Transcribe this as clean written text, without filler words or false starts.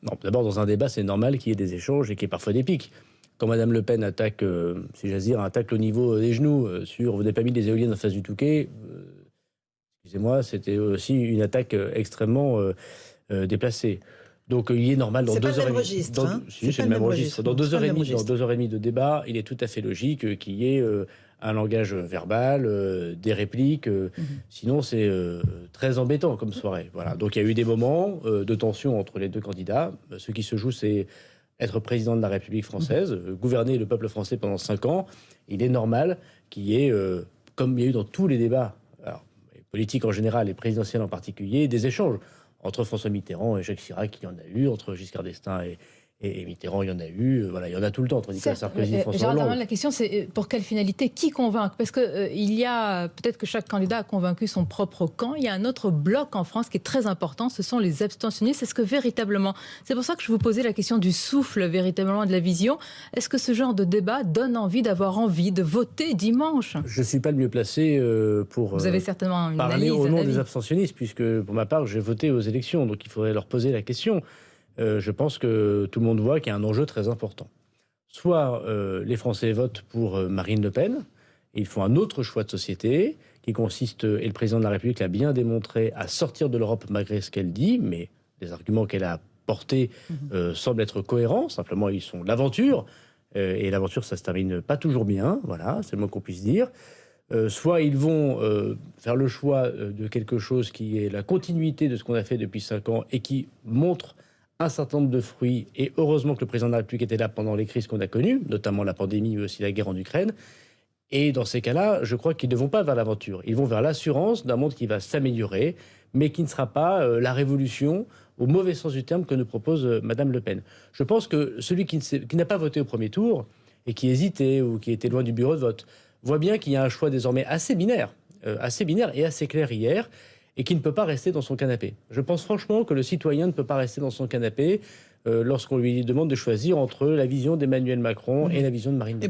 Non, d'abord, dans un débat, c'est normal qu'il y ait des échanges et qu'il y ait parfois des pics. Quand Mme Le Pen attaque, si j'ose dire, attaque au niveau des genoux sur vous n'avez pas mis des éoliennes en face du Touquet, excusez-moi, c'était aussi une attaque extrêmement déplacée. Donc il est normal dans C'est pas le 2 heures même et demie. registre, hein. Si, C'est c'est pas le le même même registre. registre. Non, c'est pas le même Dans registre. 2 heures et demie de débat, il est tout à fait logique qu'il y ait un langage verbal, des répliques. Sinon, c'est très embêtant comme soirée. Voilà. Donc il y a eu des moments de tension entre les deux candidats. Ce qui se joue, c'est être président de la République française, gouverner le peuple français pendant 5 ans. Il est normal qu'il y ait, comme il y a eu dans tous les débats, alors, les politiques en général et présidentiels en particulier, des échanges. Entre François Mitterrand et Jacques Chirac, il y en a eu. Entre Giscard d'Estaing et Mitterrand, il y en a eu. Voilà, il y en a tout le temps. Entre Nicolas Certes, Sarkozy et François Gérald Hollande. Darmanin, la question c'est pour quelle finalité, qui convainc? Parce que il y a peut-être que chaque candidat a convaincu son propre camp. Il y a un autre bloc en France qui est très important, ce sont les abstentionnistes. Est-ce que véritablement, c'est pour ça que je vous posais la question du souffle véritablement de la vision. Est-ce que ce genre de débat donne envie d'avoir envie de voter dimanche? Je ne suis pas le mieux placé pour Vous avez certainement une parler analyse, au un nom avis. des abstentionnistes, puisque pour ma part, j'ai voté aux élections. Donc il faudrait leur poser la question. Je pense que tout le monde voit qu'il y a un enjeu très important. Soit les Français votent pour Marine Le Pen, et ils font un autre choix de société qui consiste, et le président de la République l'a bien démontré, à sortir de l'Europe malgré ce qu'elle dit, mais les arguments qu'elle a portés semblent être cohérents. Simplement, ils sont l'aventure, et l'aventure, ça se termine pas toujours bien. Voilà, c'est le moins qu'on puisse dire. Soit ils vont faire le choix de quelque chose qui est la continuité de ce qu'on a fait depuis 5 ans et qui montre un certain nombre de fruits. Et heureusement que le président de la République était là pendant les crises qu'on a connues, notamment la pandémie, mais aussi la guerre en Ukraine. Et dans ces cas-là, je crois qu'ils ne vont pas vers l'aventure. Ils vont vers l'assurance d'un monde qui va s'améliorer, mais qui ne sera pas la révolution, au mauvais sens du terme, que nous propose Mme Le Pen. Je pense que celui qui n'a pas voté au premier tour et qui hésitait ou qui était loin du bureau de vote voit bien qu'il y a un choix désormais assez binaire et assez clair hier, et qui ne peut pas rester dans son canapé. Je pense franchement que le citoyen ne peut pas rester dans son canapé lorsqu'on lui demande de choisir entre la vision d'Emmanuel Macron et la vision de Marine Le Pen.